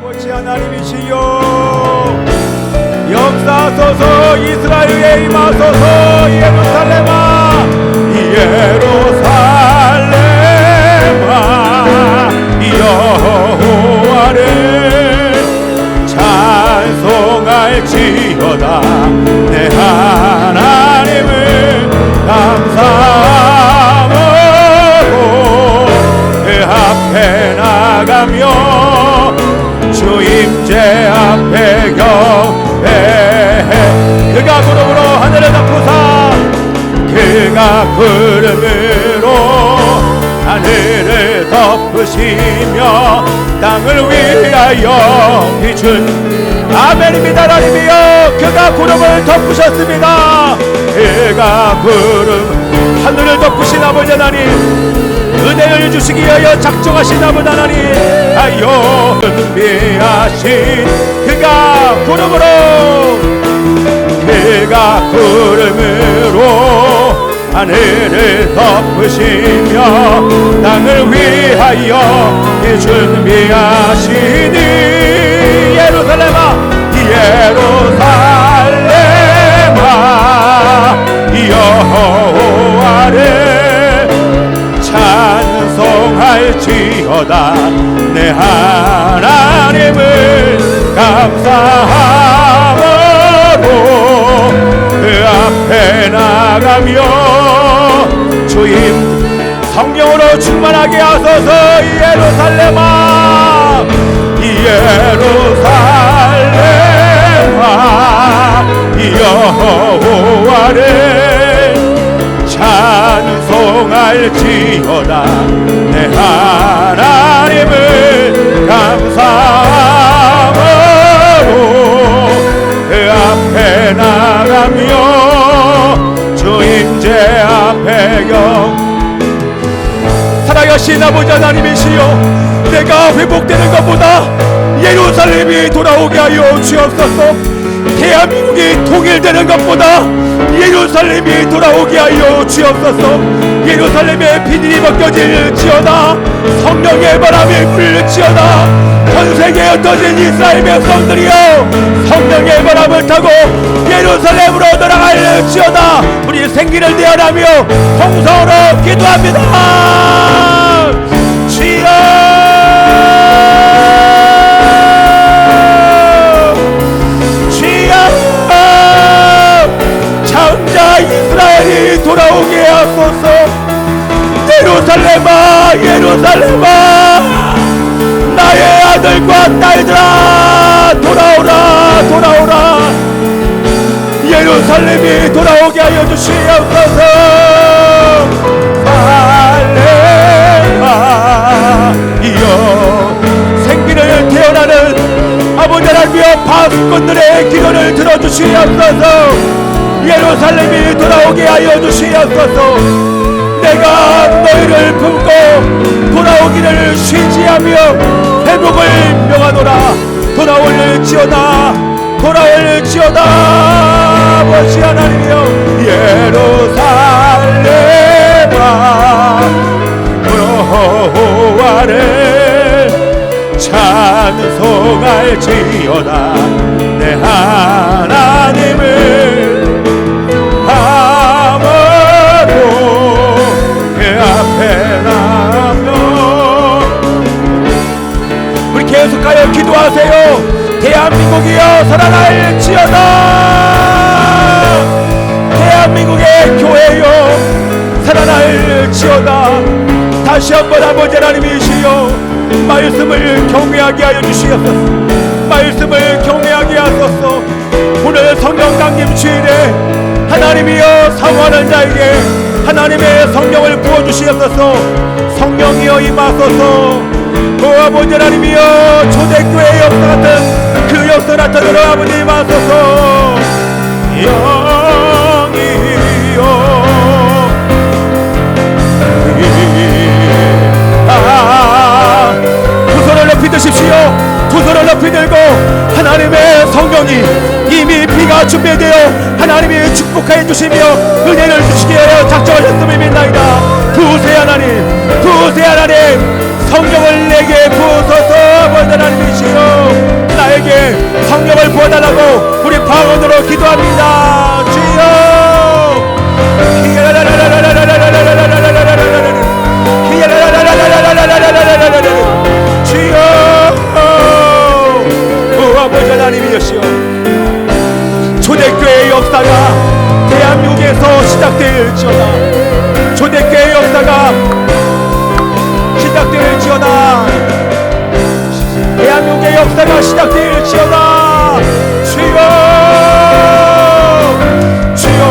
아버지 하나님이시여, 역사하소서. 이스라엘에 임하소서. 예루살렘아, 예루살렘아, 여호와를 찬송할지어다. 내 하나님을 감사하고 그 앞에 나가며 주 임재 앞에 경배해. 그가 구름으로 하늘을 덮으사, 그가 구름으로 하늘을 덮으시며 땅을 위하여 비춘 아멘입니다. 하나님이여, 그가 구름을 덮으셨습니다. 그가 구름 하늘을 덮으신 아버지 하나님, 은혜를 주시기 위하여 작정하신 아버지 하나님, 하여 준비하신 그가 구름으로, 그가 구름으로 하늘을 덮으시며 땅을 위하여 준비하시니, 예루살렘아, 예루살렘아, 여호와를 찬송할지어다. 내 하나님을 감사함으로 그 앞에 나가며 주임 성령으로 충만하게 하소서. 예루살렘아, 예루살렘아, 여호와를 찬송할지어다. 내 하나님을 감사함으로 그 앞에 나가며 주 임재 앞에 살아계신 아버지 하나님이시여, 내가 회복되는 것보다 예루살렘이 돌아오게 하여 주옵소서. 대한민국이 통일되는 것보다 예루살렘이 돌아오게 하여 주옵소서. 예루살렘의 비닐이 벗겨질지어다. 성령의 바람이 불지어다. 전 세계에 흩어진 이스라엘 백성들이여, 성령의 바람을 타고 예루살렘으로 돌아갈지어다. 우리 생기를 대하라며 통성으로 기도합니다. 주여, 이스라엘이 돌아오게 하소서. 예루살렘아, 예루살렘아, 나의 아들과 딸들아, 돌아오라, 돌아오라. 예루살렘이 돌아오게 하여 주시옵소서. 할렐루야. 생기를 태어나는 아버지 하나님이여, 파수꾼들의 기도를 들어주시옵소서. 예루살렘이 돌아오게 하여 주시옵소서. 내가 너희를 품고 돌아오기를 쉬지하며 회복을 명하노라. 돌아올지어다, 돌아올지어다. 아버지 하나님이여, 예루살렘아, 여호와를 찬송할지어다. 내 하나님을 계속하여 기도하세요. 대한민국이여, 살아날지어다. 대한민국의 교회여, 살아날지어다. 다시 한번 아버지 하나님이시여, 말씀을 경외하게 하여 주시옵소서. 말씀을 경외하게 하소서. 오늘 성령 강림 주일에 하나님이여, 사모하는 자에게 하나님의 성령을 부어주시옵소서. 성령이여 임하소서. 아버지 하나님이여, 초대교회의 역사 같은 그 역사 나타내러 아버지 임하소서. 영이여, 두 손을 높이 드십시오. 두 손을 높이 들고 하나님의 성령이 이미 비가 준비되어 하나님이 축복해 주시며 은혜를 주시기에 작정하셨음을 믿나이다. 부세 하나님, 부세 하나님, 성령을 내게 부어소서. 아버지 하나님이시여, 성령을 부어달라고 우리 방언으로 기도합니다. 주여 주여 아버지 하나님이시여, 초대교회의 역사가 대한민국에서 시작될지어다. 초대교회의 역사가 시작될지어다. 대한민국의 역사가 시작될지어다. 주여 주여,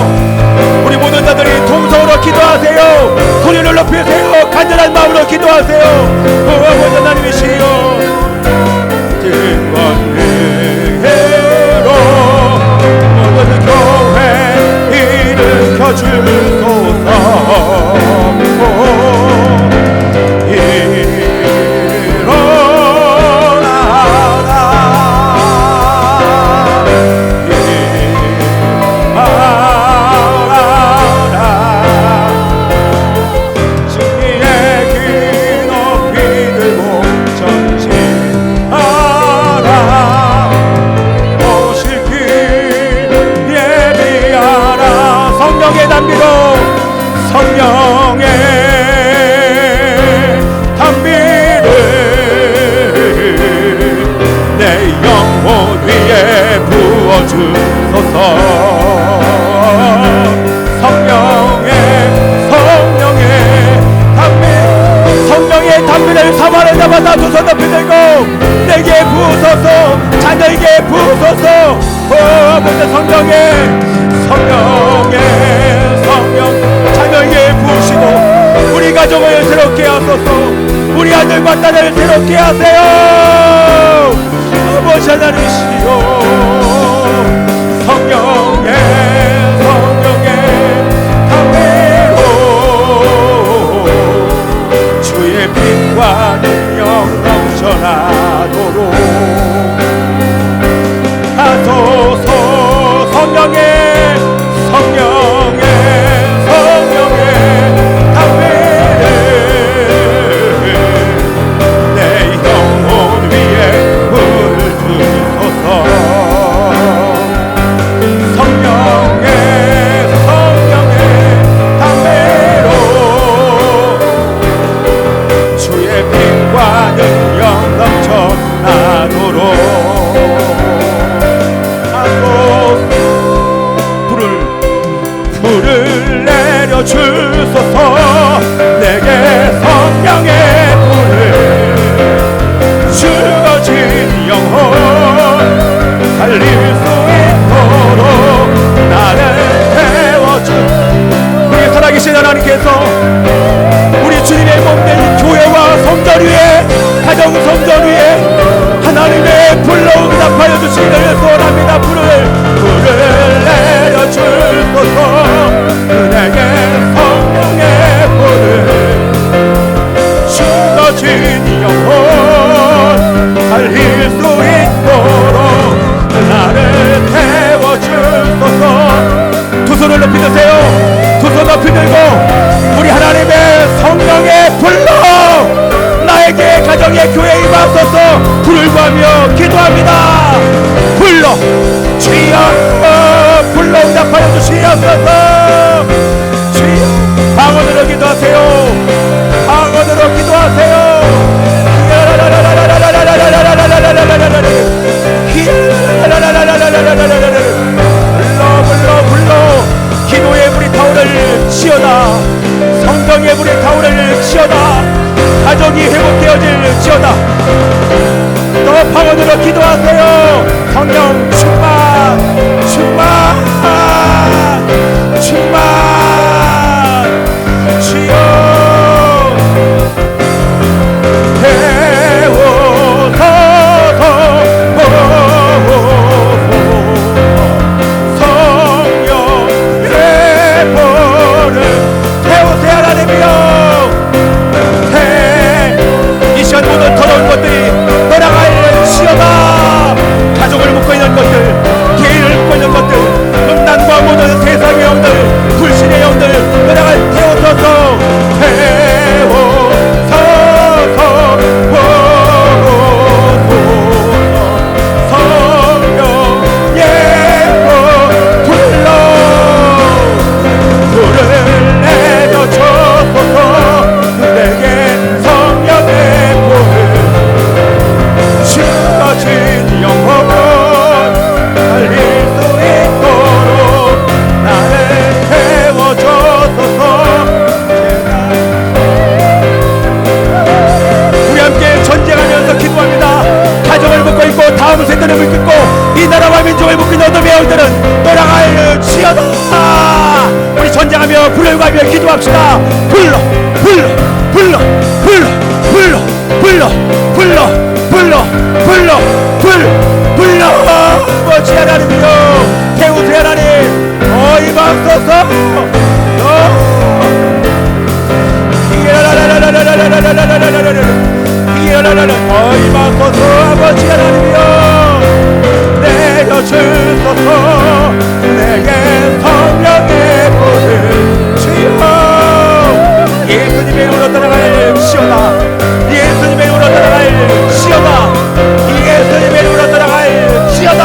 우리 모든 자들이 통성으로 기도하세요. 소리를 높이세요. 간절한 마음으로 기도하세요. 아버지 하나님이시여, 대관회로 모든 교회 일으켜주소서. 성령의 담비를 내 영혼 위에 부어주소서. 성령의 담비를 사발을 잡아다 두 손 높이 들고 내게 부으소서. 자녀에게 부으소서. 아버지 성령 자녀에게 부으시고 우리 가족을 새롭게 하소서. 우리 아들과 딸을 새롭게 하세요. 아버지 하나님이시여, 성령의 담비로 주의 빛과 능력 넘쳐나도록 하소서. 성령의 담비를 내 영혼 위에 부어주소서. 성령의 담비로 주의 빛과 능력 넘쳐나도록 불을 내려주소서. 내게 성령의 불을 죽어진 영혼 살릴 수 있도록 나를 태워주. 우리 살아계신 하나님께서 우리 주님의 몸된 교회와 성전 위에, 가정 성전 위에 하나님의 불로 응답하여 주시기를 소원합니다. 불을 내려주소서. 내게 성령의 불을 죽어진 영혼 살릴 수 있도록 나를 태워주소서. 두 손을 높이 드세요. 두 손 높이 들고 우리 하나님의 성령의 불로 나에게, 가정의 교회에 임하소서. 불을 구하며 기도합니다. 불로 주여, 불로 응답하여 주시옵소서. 주여, 방언으로 기도하세요. 방언으로 기도하세요. 불로 기도의 불이 타오를 치어다. 성경의 불이 타오를 치어다. 가정이 회복되어질 지어다. 또 방언으로 기도하세요. 성령 충만 주여 태워서서 성령의 불을 태우세요. 하나님이여, 이 시간 모든 더러운 것들이 떠나갈지어다. 무서운 세대를 묶고 이 나라와 민족을 묶은 어둠의 영들은 떠나갈지어다. 우리 전쟁하며 불을 가며 기도합시다. 불러 불러 불러 불러 불러 불러 불러 불러 불러 불러 아버지 하나님이여 태우세 하나님 임하소서. 임하소서 아버지 하나님이여 내려주소서. 내게 성령의 불을 주여. 예수님의 이름으로 따라갈 시어다. 예수님의 이름으로 따라갈 시어다. 예수님의 이름으로 따라갈 시어다.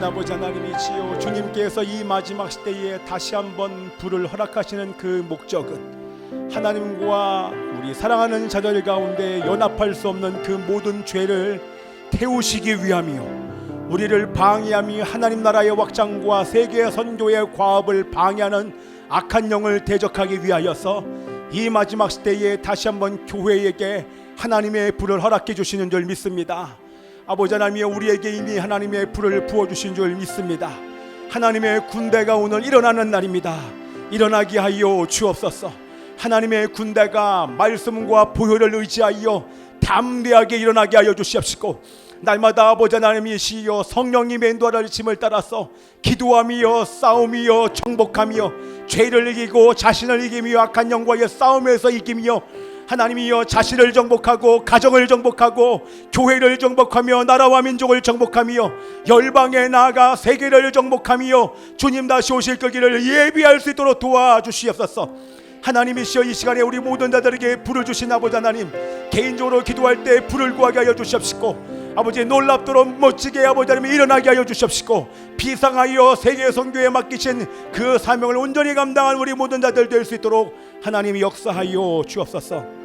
아버지 하나님이시여, 주님께서 이 마지막 시대에 다시 한번 불을 허락하시는 그 목적은 하나님과 우리 사랑하는 자들 가운데 연합할 수 없는 그 모든 죄를 태우시기 위함이요, 우리를 방해하며 하나님 나라의 확장과 세계 선교의 과업을 방해하는 악한 영을 대적하기 위하여서 이 마지막 시대에 다시 한번 교회에게 하나님의 불을 허락해 주시는 줄 믿습니다. 아버지 하나님이여, 우리에게 이미 하나님의 불을 부어주신 줄 믿습니다. 하나님의 군대가 오늘 일어나는 날입니다. 일어나게 하여 주옵소서. 하나님의 군대가 말씀과 보혈을 의지하여 담대하게 일어나게 하여 주시옵시고, 날마다 아버지 하나님이시여 성령님의 인도하는 짐을 따라서 기도하며 싸움이여 정복하며 죄를 이기고 자신을 이기며 악한 영과의 싸움에서 이기며 하나님이여 자신을 정복하고 가정을 정복하고 교회를 정복하며 나라와 민족을 정복하며 열방에 나아가 세계를 정복하며 주님 다시 오실 거기를 예비할 수 있도록 도와주시옵소서. 하나님이시여, 이 시간에 우리 모든 자들에게 불을 주신 아버지 하나님, 개인적으로 기도할 때 불을 구하게 하여 주시옵시고, 아버지 놀랍도록 멋지게 아버지 하나님 일어나게 하여 주시옵시고, 비상하여 세계 선교에 맡기신 그 사명을 온전히 감당한 우리 모든 자들 될 수 있도록 하나님이 역사하여 주옵소서.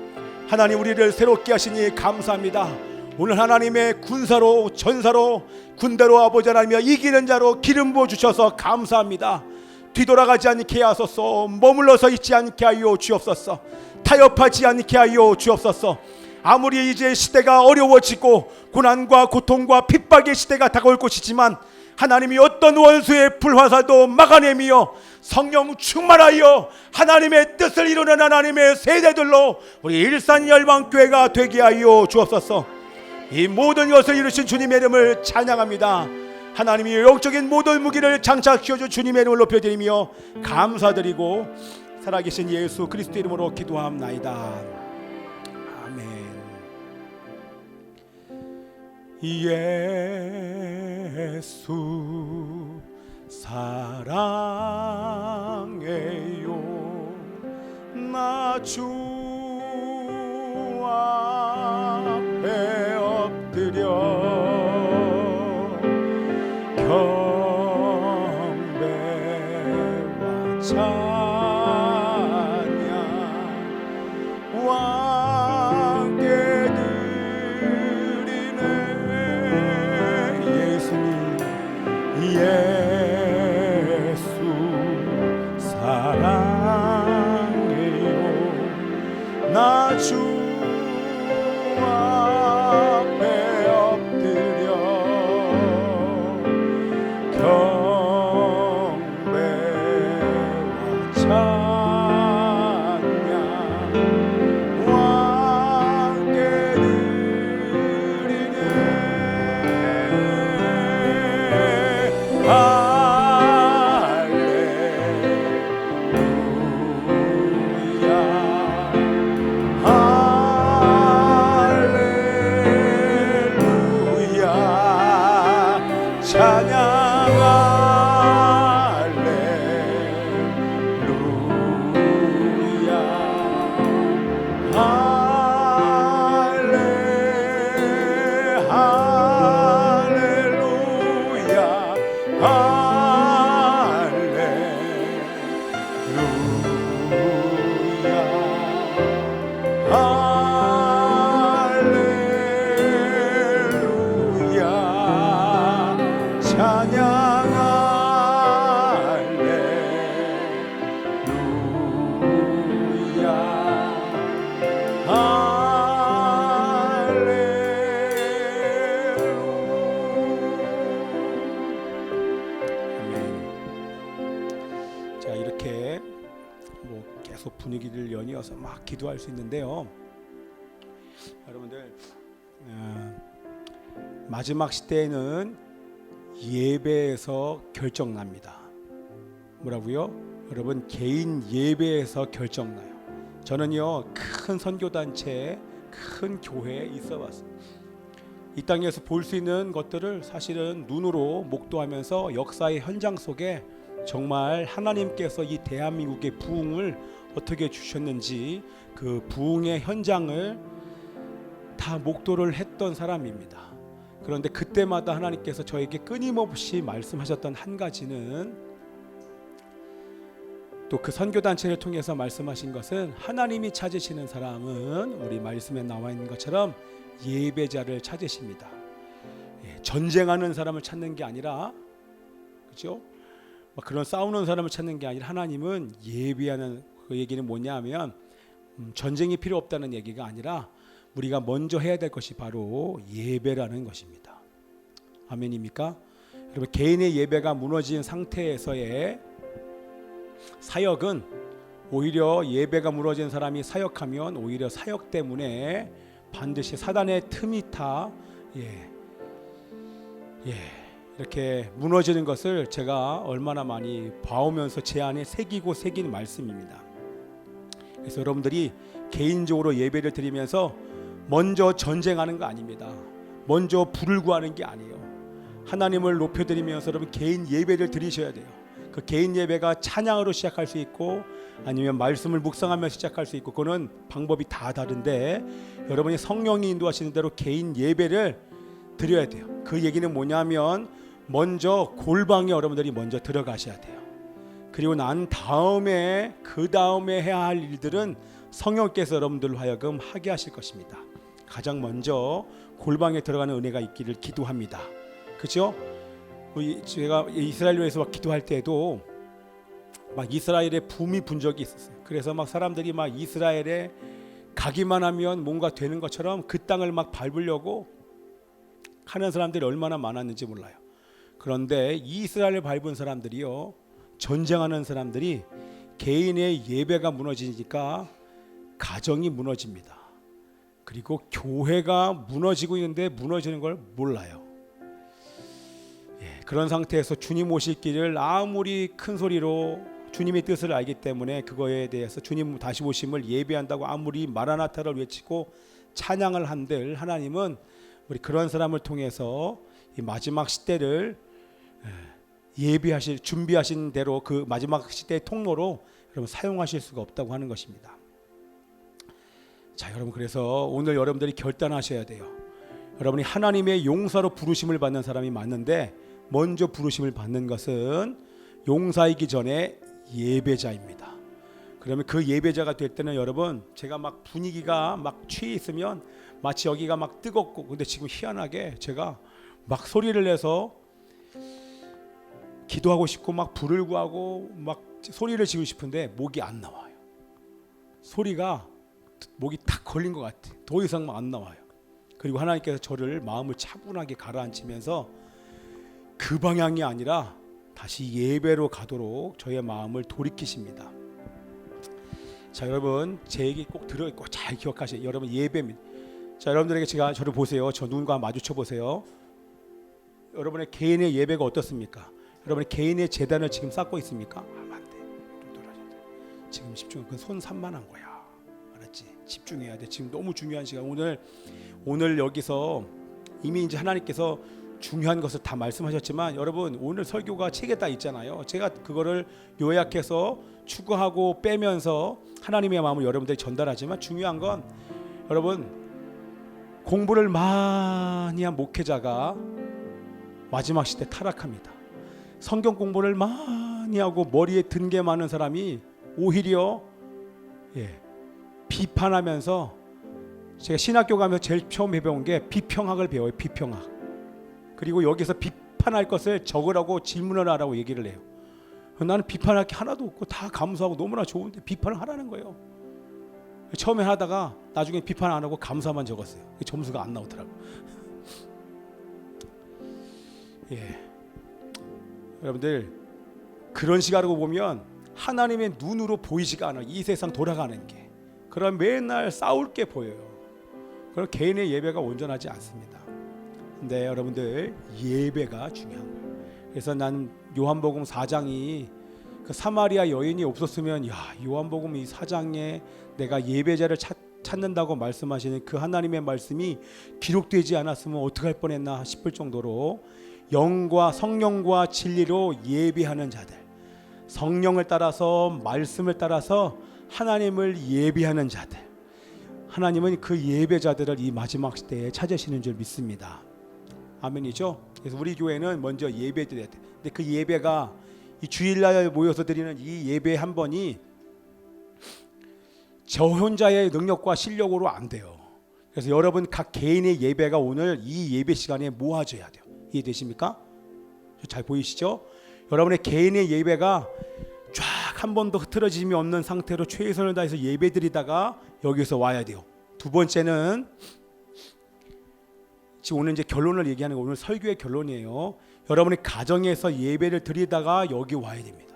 하나님, 우리를 새롭게 하시니 감사합니다. 오늘 하나님의 군사로 전사로 군대로 아버지 하나님이여 이기는 자로 기름 부어 주셔서 감사합니다. 뒤돌아가지 않게 하소서. 머물러서 있지 않게 하여 주옵소서. 타협하지 않게 하여 주옵소서. 아무리 이제 시대가 어려워지고 고난과 고통과 핍박의 시대가 다가올 것이지만 하나님이 어떤 원수의 불화살도 막아내며 성령 충만하여 하나님의 뜻을 이루는 하나님의 세대들로 우리 일산열방교회가 되게 하여 주옵소서. 이 모든 것을 이루신 주님의 이름을 찬양합니다. 하나님이 영적인 모든 무기를 장착시켜준 주님의 이름을 높여드리며 감사드리고 살아계신 예수 그리스도 이름으로 기도합나이다. 아멘. 예수 사랑해요. 나 주 앞에 엎드려 경배와 찬양 왕께 드리네. 예수님 예수 사랑해요. 나 주 앞에 엎드려 경배와 장소 분위기를 연이어서 막 기도할 수 있는데요. 여러분들 마지막 시대에는 예배에서 결정납니다. 뭐라고요? 여러분, 개인 예배에서 결정나요. 저는요, 큰 선교단체, 큰 교회에 있어 봤어요. 이 땅에서 볼 수 있는 것들을 사실은 눈으로 목도하면서 역사의 현장 속에 정말 하나님께서 이 대한민국의 부흥을 어떻게 주셨는지 그 부흥의 현장을 다 목도를 했던 사람입니다. 그런데 그때마다 하나님께서 저에게 끊임없이 말씀하셨던 한 가지는, 또 그 선교단체를 통해서 말씀하신 것은, 하나님이 찾으시는 사람은 우리 말씀에 나와 있는 것처럼 예배자를 찾으십니다. 전쟁하는 사람을 찾는 게 아니라, 그렇죠? 그런 싸우는 사람을 찾는 게 아니라 하나님은 예배하는, 그 얘기는 뭐냐면 전쟁이 필요 없다는 얘기가 아니라 우리가 먼저 해야 될 것이 바로 예배라는 것입니다. 아멘입니까? 여러분, 개인의 예배가 무너진 상태에서의 사역은, 오히려 예배가 무너진 사람이 사역하면 오히려 사역 때문에 반드시 사단의 틈이 타 이렇게 무너지는 것을 제가 얼마나 많이 봐오면서 제 안에 새긴 말씀입니다. 그래서 여러분들이 개인적으로 예배를 드리면서 먼저 전쟁하는 거 아닙니다. 먼저 불을 구하는 게 아니에요. 하나님을 높여드리면서 여러분 개인 예배를 드리셔야 돼요. 그 개인 예배가 찬양으로 시작할 수 있고, 아니면 말씀을 묵상하면서 시작할 수 있고, 그거는 방법이 다 다른데, 여러분이 성령이 인도하시는 대로 개인 예배를 드려야 돼요. 그 얘기는 뭐냐면, 먼저 골방에 여러분들이 먼저 들어가셔야 돼요. 그리고 난 다음에, 그 다음에 해야 할 일들은 성령께서 여러분들로 하여금 하게 하실 것입니다. 가장 먼저 골방에 들어가는 은혜가 있기를 기도합니다. 그렇죠? 제가 이스라엘에서 막 기도할 때도 막 이스라엘에 붐이 분 적이 있었어요. 그래서 막 사람들이 막 이스라엘에 가기만 하면 뭔가 되는 것처럼 그 땅을 막 밟으려고 하는 사람들이 얼마나 많았는지 몰라요. 그런데 이스라엘을 밟은 사람들이요, 전쟁하는 사람들이 개인의 예배가 무너지니까 가정이 무너집니다. 그리고 교회가 무너지고 있는데 무너지는 걸 몰라요. 그런 상태에서 주님 오실 길을 아무리 큰 소리로 주님의 뜻을 알기 때문에 그거에 대해서 주님 다시 오심을 예배한다고 아무리 마라나타를 외치고 찬양을 한들, 하나님은 우리 그런 사람을 통해서 이 마지막 시대를 준비하신 대로 그 마지막 시대의 통로로 여러분 사용하실 수가 없다고 하는 것입니다. 자, 여러분, 그래서 오늘 여러분들이 결단하셔야 돼요. 여러분이 하나님의 용사로 부르심을 받는 사람이 맞는데, 먼저 부르심을 받는 것은 용사이기 전에 예배자입니다. 그러면 그 예배자가 될 때는 여러분, 제가 막 분위기가 막 취해 있으면 마치 여기가 막 뜨겁고, 근데 지금 희한하게 제가 막 소리를 내서 기도하고 싶고 막 불을 구하고 막 소리를 지르고 싶은데 목이 안 나와요. 소리가 목이 탁 걸린 것 같아. 더 이상 안 나와요. 그리고 하나님께서 저를 마음을 차분하게 가라앉히면서 그 방향이 아니라 다시 예배로 가도록 저의 마음을 돌이키십니다. 자, 여러분, 제 얘기 꼭 들어있고 잘 기억하세요. 여러분, 예배입니다. 자, 여러분들에게 제가 저를 보세요. 저 눈과 마주쳐 보세요. 여러분의 개인의 예배가 어떻습니까? 여러분의 개인의 재단을 지금 쌓고 있습니까? 안 돼. 좀 떨어진다. 지금 집중. 그 손 산만한 거야. 알았지? 집중해야 돼. 지금 너무 중요한 시간. 오늘 여기서 이미 이제 하나님께서 중요한 것을 다 말씀하셨지만, 여러분, 오늘 설교가 책에 다 있잖아요. 제가 그거를 요약해서 추구하고 빼면서 하나님의 마음을 여러분들이 전달하지만, 중요한 건 여러분, 공부를 많이 한 목회자가 마지막 시대 타락합니다. 성경 공부를 많이 하고 머리에 든 게 많은 사람이 오히려 비판하면서, 제가 신학교 가면서 제일 처음 배운 게 비평학을 배워요. 비평학. 그리고 여기서 비판할 것을 적으라고 질문을 하라고 얘기를 해요. 나는 비판할 게 하나도 없고 다 감사하고 너무나 좋은데 비판을 하라는 거예요. 처음에 하다가 나중에 비판 안 하고 감사만 적었어요. 점수가 안 나오더라고. 여러분들, 그런 시각으로 보면 하나님의 눈으로 보이지가 않아요. 이 세상 돌아가는 게. 그럼 맨날 싸울 게 보여요. 그럼 개인의 예배가 온전하지 않습니다. 근데 여러분들 예배가 중요한 거예요. 그래서 난 요한복음 4장이 그 사마리아 여인이 없었으면 요한복음 이 4장에 내가 예배자를 찾는다고 말씀하시는 그 하나님의 말씀이 기록되지 않았으면 어떡할 뻔했나 싶을 정도로 영과 성령과 진리로 예배하는 자들, 성령을 따라서 말씀을 따라서 하나님을 예배하는 자들, 하나님은 그 예배자들을 이 마지막 시대에 찾으시는 줄 믿습니다. 아멘이죠. 그래서 우리 교회는 먼저 예배 드려야 돼. 근데 그 예배가 이 주일날 모여서 드리는 이 예배 한 번이 저 혼자의 능력과 실력으로 안 돼요. 그래서 여러분 각 개인의 예배가 오늘 이 예배 시간에 모아져야 돼요. 이해되십니까? 잘 보이시죠? 여러분의 개인의 예배가 쫙 한 번도 흐트러짐이 없는 상태로 최선을 다해서 예배 드리다가 여기서 와야 돼요. 두 번째는 지금 오늘 이제 결론을 얘기하는 거, 오늘 설교의 결론이에요. 여러분이 가정에서 예배를 드리다가 여기 와야 됩니다.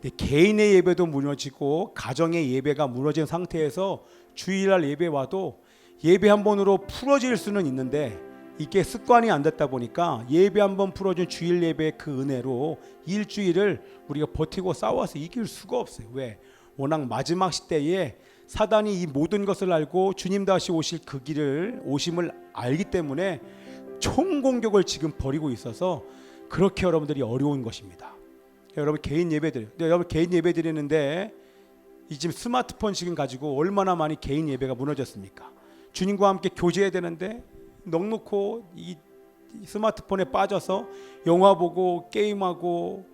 근데 개인의 예배도 무너지고 가정의 예배가 무너진 상태에서 주일날 예배 와도 예배 한 번으로 풀어질 수는 있는데 이게 습관이 안 됐다 보니까 예배 한 번 풀어준 주일 예배 그 은혜로 일주일을 우리가 버티고 싸워서 이길 수가 없어요. 왜? 워낙 마지막 시대에 사단이 이 모든 것을 알고 주님 다시 오실 그 길을 오심을 알기 때문에 총공격을 지금 벌이고 있어서 그렇게 여러분들이 어려운 것입니다. 여러분 개인 예배들, 여러분 개인 예배 드리는데 이 지금 스마트폰 지금 가지고 얼마나 많이 개인 예배가 무너졌습니까? 주님과 함께 교제해야 되는데 넉넉고 이 스마트폰에 빠져서 영화 보고 게임하고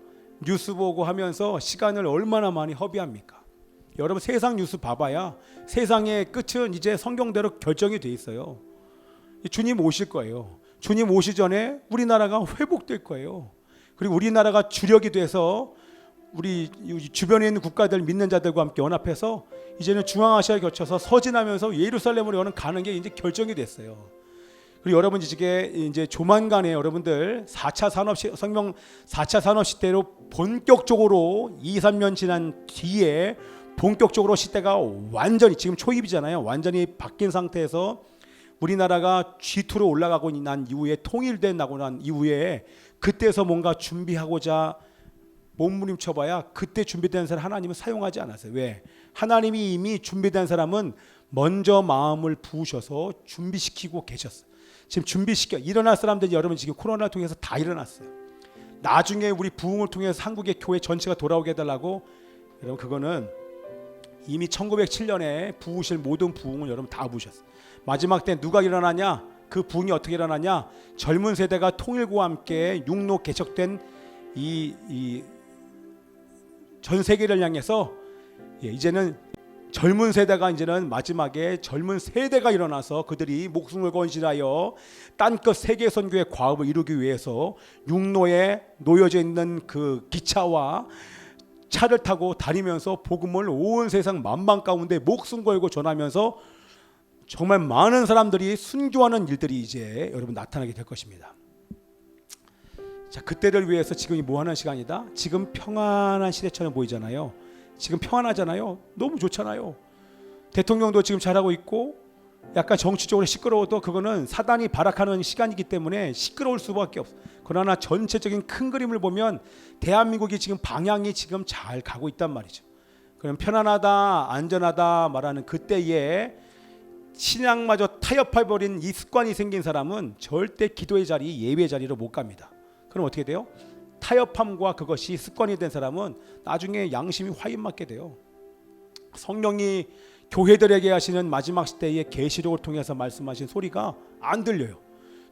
뉴스 보고 하면서 시간을 얼마나 많이 허비합니까? 여러분 세상 뉴스 봐봐야 세상의 끝은 이제 성경대로 결정이 돼 있어요. 주님 오실 거예요. 주님 오시 전에 우리나라가 회복될 거예요. 그리고 우리나라가 주력이 돼서 우리 주변에 있는 국가들 믿는 자들과 함께 연합해서 이제는 중앙아시아에 거쳐서 서진하면서 예루살렘으로 가는 게 이제 결정이 됐어요. 그리고 여러분 이제 조만간에 여러분들 4차 산업 시대로 본격적으로 2, 3년 지난 뒤에 본격적으로 시대가 완전히 지금 초입이잖아요. 완전히 바뀐 상태에서 우리나라가 G2로 올라가고 난 이후에 통일되고 난 이후에 그때서 뭔가 준비하고자 몸부림쳐봐야 그때 준비된 사람 하나님은 사용하지 않았어요. 왜? 하나님이 이미 준비된 사람은 먼저 마음을 부으셔서 준비시키고 계셨어요. 지금 일어날 사람들이 여러분 지금 코로나를 통해서 다 일어났어요. 나중에 우리 부흥을 통해서 한국의 교회 전체가 돌아오게 해달라고 여러분 그거는 이미 1907년에 부으실 모든 부흥을 여러분 다 부으셨어요. 마지막 때 누가 일어나냐? 그 부흥이 어떻게 일어나냐? 젊은 세대가 통일과 함께 육로 개척된 이 전 세계를 향해서 이제는 젊은 세대가 이제는 마지막에 젊은 세대가 일어나서 그들이 목숨을 건실하여 땅끝 세계 선교의 과업을 이루기 위해서 육로에 놓여져 있는 그 기차와 차를 타고 다니면서 복음을 온 세상 만방 가운데 목숨 걸고 전하면서 정말 많은 사람들이 순교하는 일들이 이제 여러분 나타나게 될 것입니다. 자, 그때를 위해서 지금이 뭐 하는 시간이다? 지금 평안한 시대처럼 보이잖아요. 지금 평안하잖아요. 너무 좋잖아요. 대통령도 지금 잘하고 있고 약간 정치적으로 시끄러워도 그거는 사단이 발악하는 시간이기 때문에 시끄러울 수밖에 없어. 그러나 전체적인 큰 그림을 보면 대한민국이 지금 방향이 지금 잘 가고 있단 말이죠. 그럼 편안하다, 안전하다 말하는 그때에 신앙마저 타협해버린 이 습관이 생긴 사람은 절대 기도의 자리, 예배의 자리로 못 갑니다. 그럼 어떻게 돼요? 타협함과 그것이 습관이 된 사람은 나중에 양심이 화인 맞게 돼요. 성령이 교회들에게 하시는 마지막 시대의 계시록을 통해서 말씀하신 소리가 안 들려요.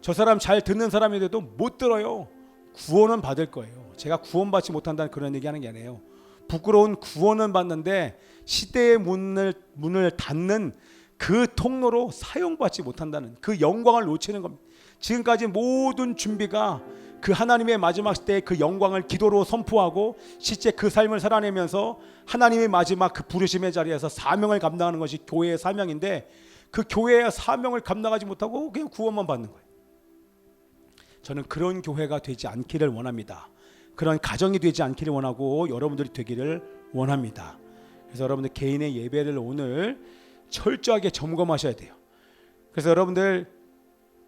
저 사람 잘 듣는 사람인데도 못 들어요. 구원은 받을 거예요. 제가 구원받지 못한다는 그런 얘기하는 게 아니에요. 부끄러운 구원은 받는데 시대의 문을 닫는 그 통로로 사용받지 못한다는 그 영광을 놓치는 겁니다. 지금까지 모든 준비가 그 하나님의 마지막 시대의 그 영광을 기도로 선포하고 실제 그 삶을 살아내면서 하나님의 마지막 그 부르심의 자리에서 사명을 감당하는 것이 교회의 사명인데 그 교회의 사명을 감당하지 못하고 그냥 구원만 받는 거예요. 저는 그런 교회가 되지 않기를 원합니다. 그런 가정이 되지 않기를 원하고 여러분들이 되기를 원합니다. 그래서 여러분들 개인의 예배를 오늘 철저하게 점검하셔야 돼요. 그래서 여러분들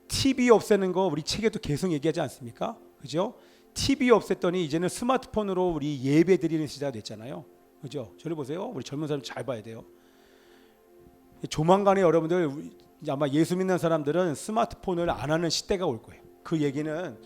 TV 없애는 거 우리 책에도 계속 얘기하지 않습니까? 그죠? TV 없앴더니 이제는 스마트폰으로 우리 예배 드리는 시대가 됐잖아요. 그죠? 저를 보세요. 우리 젊은 사람 잘 봐야 돼요. 조만간에 여러분들 아마 예수 믿는 사람들은 스마트폰을 안 하는 시대가 올 거예요. 그 얘기는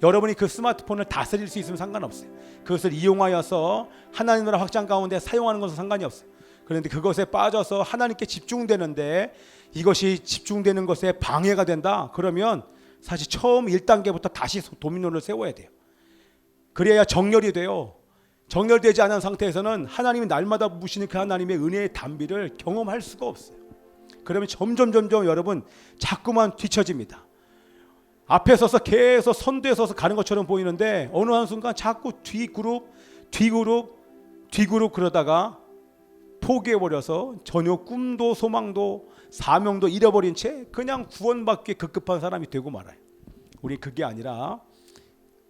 여러분이 그 스마트폰을 다스릴 수 있으면 상관없어요. 그것을 이용하여서 하나님 나라 확장 가운데 사용하는 것은 상관이 없어요. 그런데 그것에 빠져서 하나님께 집중되는데 이것이 집중되는 것에 방해가 된다. 그러면 사실 처음 1단계부터 다시 도미노를 세워야 돼요. 그래야 정렬이 돼요. 정렬되지 않은 상태에서는 하나님이 날마다 부으시는 그 하나님의 은혜의 단비를 경험할 수가 없어요. 그러면 점점 여러분 자꾸만 뒤처집니다. 앞에 서서 계속 선두에 서서 가는 것처럼 보이는데 어느 한순간 자꾸 뒤그룹 그러다가 포기해버려서 전혀 꿈도 소망도 사명도 잃어버린 채 그냥 구원받기에 급급한 사람이 되고 말아요. 우리 그게 아니라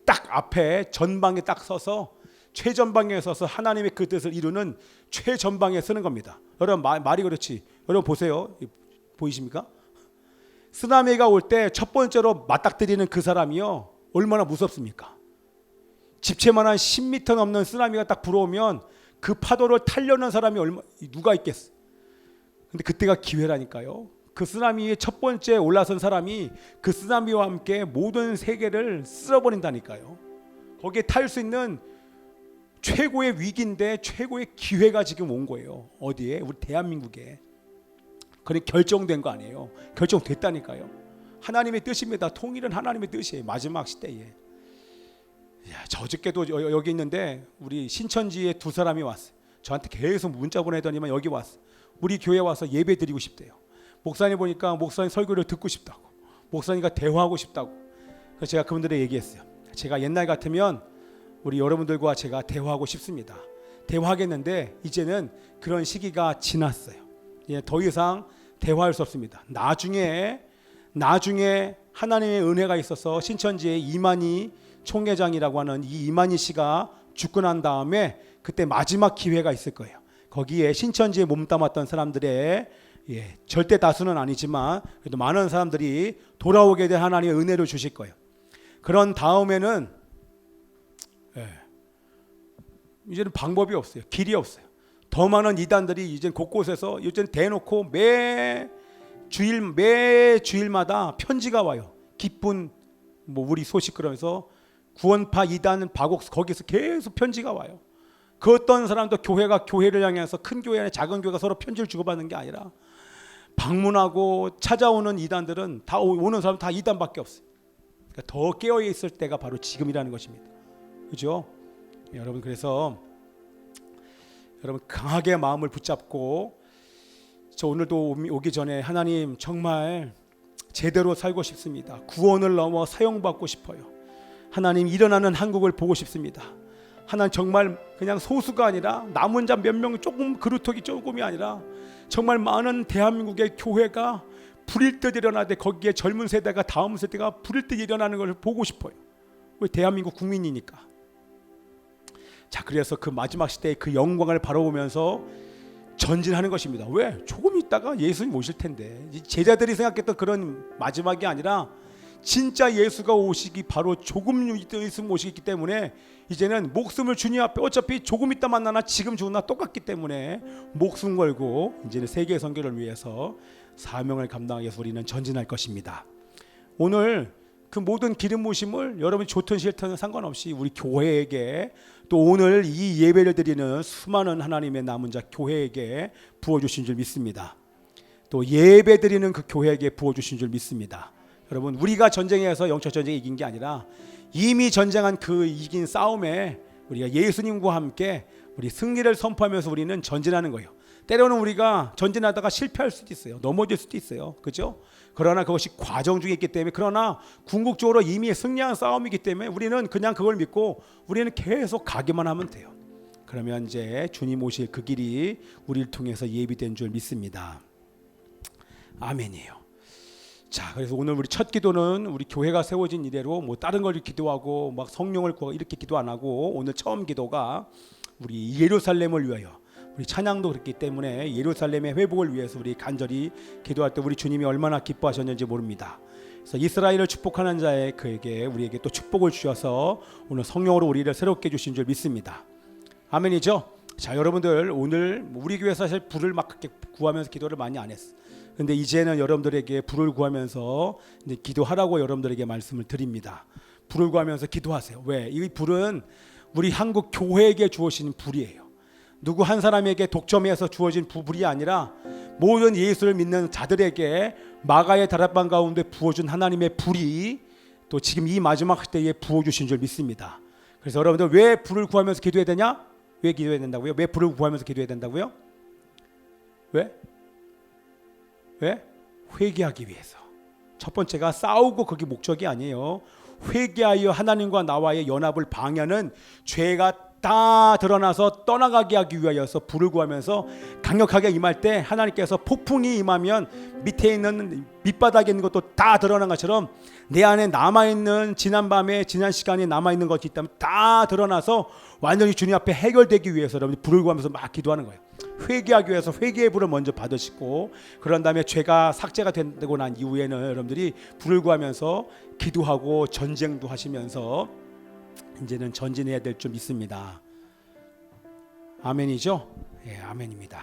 딱 앞에 전방에 딱 서서 최전방에 서서 하나님의 그 뜻을 이루는 최전방에 서는 겁니다. 여러분 말이 그렇지. 여러분 보세요. 보이십니까? 쓰나미가 올 때 첫 번째로 맞닥뜨리는 그 사람이요 얼마나 무섭습니까? 집채만한 10m 넘는 쓰나미가 딱 불어오면 그 파도를 타려는 사람이 누가 있겠어? 근데 그때가 기회라니까요. 그 쓰나미의 첫 번째 올라선 사람이 그 쓰나미와 함께 모든 세계를 쓸어버린다니까요. 거기에 탈 수 있는 최고의 위기인데 최고의 기회가 지금 온 거예요. 어디에? 우리 대한민국에. 그게 결정된 거 아니에요. 결정됐다니까요. 하나님의 뜻입니다. 통일은 하나님의 뜻이에요. 마지막 시대에. 저 어저께도 여기 있는데 우리 신천지에 두 사람이 왔어요. 저한테 계속 문자 보내더니만 여기 왔어요. 우리 교회 와서 예배 드리고 싶대요. 목사님 보니까 목사님 설교를 듣고 싶다고. 목사님과 대화하고 싶다고. 그래서 제가 그분들에게 얘기했어요. 제가 옛날 같으면 우리 여러분들과 제가 대화하고 싶습니다. 대화하겠는데 이제는 그런 시기가 지났어요. 더 이상 대화할 수 없습니다. 나중에 하나님의 은혜가 있어서 신천지의 이만희 총회장이라고 하는 이 이만희 씨가 죽고 난 다음에 그때 마지막 기회가 있을 거예요. 거기에 신천지에 몸담았던 사람들의 절대 다수는 아니지만 그래도 많은 사람들이 돌아오게 된 하나님의 은혜를 주실 거예요. 그런 다음에는 이제는 방법이 없어요. 길이 없어요. 더 많은 이단들이 이제 곳곳에서 이제 대놓고 매 주일마다 편지가 와요. 기쁜 우리 소식 그러면서 구원파 이단 바곡 거기서 계속 편지가 와요. 그 어떤 사람도 교회가 교회를 향해서 큰 교회나 작은 교회가 서로 편지를 주고받는 게 아니라 방문하고 찾아오는 이단들은 다 오는 사람 다 이단밖에 없어요. 그러니까 더 깨어 있을 때가 바로 지금이라는 것입니다. 그죠? 여러분 그래서 여러분 강하게 마음을 붙잡고 저 오늘도 오기 전에 하나님 정말 제대로 살고 싶습니다. 구원을 넘어 사용받고 싶어요. 하나님 일어나는 한국을 보고 싶습니다. 하나님 정말 그냥 소수가 아니라 남은 자 몇 명 조금 그루터기 조금이 아니라 정말 많은 대한민국의 교회가 불일 듯 일어나되 거기에 젊은 세대가 다음 세대가 불일 듯 일어나는 걸 보고 싶어요. 왜 대한민국 국민이니까. 자 그래서 그 마지막 시대의 그 영광을 바라보면서 전진하는 것입니다. 왜? 조금 있다가 예수님 오실 텐데 제자들이 생각했던 그런 마지막이 아니라 진짜 예수가 오시기 바로 조금 있으면 오시기 때문에 이제는 목숨을 주님 앞에 어차피 조금 있다 만나나 지금 죽으나 똑같기 때문에 목숨 걸고 이제는 세계 선교를 위해서 사명을 감당하기 위해서 우리는 전진할 것입니다. 오늘 그 모든 기름 부으심을 여러분이 좋든 싫든 상관없이 우리 교회에게 또 오늘 이 예배를 드리는 수많은 하나님의 남은 자 교회에게 부어주신 줄 믿습니다. 또 예배 드리는 그 교회에게 부어주신 줄 믿습니다. 여러분 우리가 전쟁에서 영적 전쟁에 이긴 게 아니라 이미 전쟁한 그 이긴 싸움에 우리가 예수님과 함께 우리 승리를 선포하면서 우리는 전진하는 거예요. 때로는 우리가 전진하다가 실패할 수도 있어요. 넘어질 수도 있어요. 그렇죠? 그러나 그것이 과정 중에 있기 때문에 그러나 궁극적으로 이미 승리한 싸움이기 때문에 우리는 그냥 그걸 믿고 우리는 계속 가기만 하면 돼요. 그러면 이제 주님 오실 그 길이 우리를 통해서 예비된 줄 믿습니다. 아멘이에요. 자, 그래서 오늘 우리 첫 기도는 우리 교회가 세워진 이래로 뭐 다른 걸 기도하고 막 성령을 구하고 이렇게 기도 안 하고 오늘 처음 기도가 우리 예루살렘을 위하여, 우리 찬양도 그렇기 때문에 예루살렘의 회복을 위해서 우리 간절히 기도할 때 우리 주님이 얼마나 기뻐하셨는지 모릅니다. 그래서 이스라엘을 축복하는 자에 그에게 우리에게 또 축복을 주셔서 오늘 성령으로 우리를 새롭게 주신 줄 믿습니다. 아멘이죠? 자, 여러분들 오늘 우리 교회에서 사실 불을 막 그렇게 구하면서 기도를 많이 안 했어. 근데 이제는 여러분들에게 불을 구하면서 이제 기도하라고 여러분들에게 말씀을 드립니다. 불을 구하면서 기도하세요. 왜? 이 불은 우리 한국 교회에게 주어진 불이에요. 누구 한 사람에게 독점해서 주어진 불이 아니라 모든 예수를 믿는 자들에게 마가의 다락방 가운데 부어준 하나님의 불이 또 지금 이 마지막 때에 부어주신 줄 믿습니다. 그래서 여러분들 왜 불을 구하면서 기도해야 되냐? 왜 기도해야 된다고요? 왜 불을 구하면서 기도해야 된다고요? 왜? 회개하기 위해서. 첫 번째가 싸우고 그게 목적이 아니에요. 회개하여 하나님과 나와의 연합을 방해하는 죄가 다 드러나서 떠나가게 하기 위하여서 불을 구하면서 강력하게 임할 때 하나님께서 폭풍이 임하면 밑에 있는 밑바닥에 있는 것도 다 드러난 것처럼 내 안에 남아있는 지난 밤에 지난 시간에 남아있는 것이 있다면 다 드러나서 완전히 주님 앞에 해결되기 위해서 여러분이 불을 구하면서 막 기도하는 거예요. 회개하기 위해서 회개의 불을 먼저 받으시고 그런 다음에 죄가 삭제가 되고 난 이후에는 여러분들이 불을 구하면서 기도하고 전쟁도 하시면서 이제는 전진해야 될 줄 믿습니다. 아멘이죠? 예, 아멘입니다.